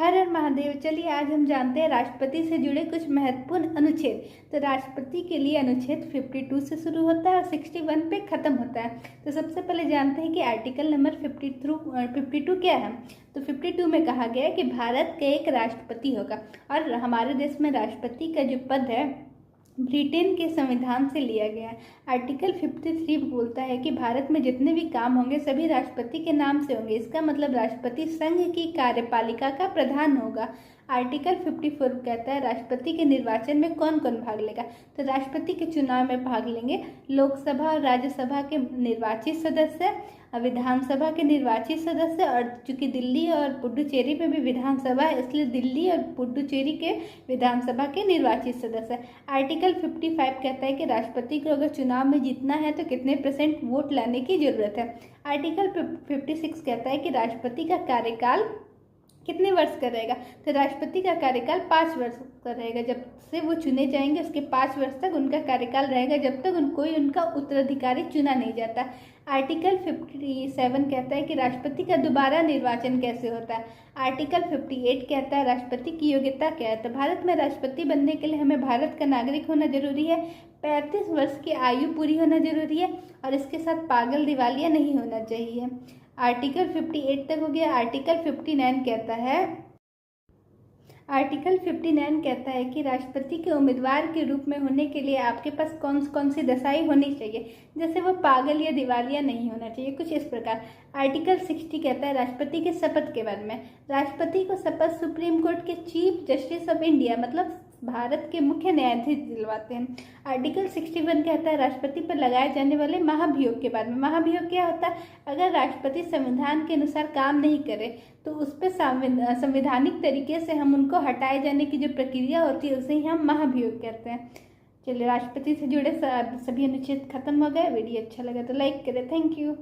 हर हर महादेव। चलिए आज हम जानते हैं राष्ट्रपति से जुड़े कुछ महत्वपूर्ण अनुच्छेद। तो राष्ट्रपति के लिए अनुच्छेद 52 से शुरू होता है और 61 पे खत्म होता है। तो सबसे पहले जानते हैं कि आर्टिकल नंबर 52 क्या है। तो 52 में कहा गया है कि भारत का एक राष्ट्रपति होगा और हमारे देश में राष्ट्रपति का जो पद है ब्रिटेन के संविधान से लिया गया है। आर्टिकल 53 बोलता है कि भारत में जितने भी काम होंगे सभी राष्ट्रपति के नाम से होंगे। इसका मतलब राष्ट्रपति संघ की कार्यपालिका का प्रधान होगा। आर्टिकल 54 कहता है राष्ट्रपति के निर्वाचन में कौन कौन भाग लेगा। तो राष्ट्रपति के चुनाव में भाग लेंगे लोकसभा और राज्यसभा के निर्वाचित सदस्य, विधानसभा के निर्वाचित सदस्य, और चूंकि दिल्ली और पुडुचेरी में भी विधानसभा है इसलिए दिल्ली और पुडुचेरी के विधानसभा के निर्वाचित सदस्य। आर्टिकल 55 कहता है कि राष्ट्रपति को अगर चुनाव में जीतना है तो कितने % वोट लाने की जरूरत है। आर्टिकल 56 कहता है कि राष्ट्रपति का कार्यकाल कितने वर्ष का रहेगा। तो राष्ट्रपति का कार्यकाल 5 वर्ष का रहेगा। जब से वो चुने जाएंगे उसके 5 वर्ष तक उनका कार्यकाल रहेगा, जब तक कोई उनका उत्तराधिकारी चुना नहीं जाता। आर्टिकल 57 कहता है कि राष्ट्रपति का दोबारा निर्वाचन कैसे होता है। आर्टिकल 58 कहता है राष्ट्रपति की योग्यता क्या है। तो भारत में राष्ट्रपति बनने के लिए हमें भारत का नागरिक होना जरूरी है, 35 वर्ष की आयु पूरी होना जरूरी है और इसके साथ पागल दिवालिया नहीं होना चाहिए। आर्टिकल 58 तक हो गया। आर्टिकल 59 कहता है कि राष्ट्रपति के उम्मीदवार के रूप में होने के लिए आपके पास कौन कौन सी दशाएं होनी चाहिए, जैसे वो पागल या दिवालिया नहीं होना चाहिए, कुछ इस प्रकार। आर्टिकल 60 कहता है राष्ट्रपति के शपथ के बारे में। राष्ट्रपति को शपथ सुप्रीम कोर्ट के चीफ जस्टिस ऑफ इंडिया मतलब भारत के मुख्य न्यायाधीश दिलवाते हैं। आर्टिकल 61 कहता है राष्ट्रपति पर लगाए जाने वाले महाभियोग के बारे में। महाभियोग क्या होता है, अगर राष्ट्रपति संविधान के अनुसार काम नहीं करे तो उस पर संवैधानिक तरीके से हम उनको हटाए जाने की जो प्रक्रिया होती है उसे ही हम महाभियोग कहते हैं। चलिए राष्ट्रपति से जुड़े सभी अनुच्छेद खत्म हो गए। वीडियो अच्छा लगा तो लाइक करें। Thank you.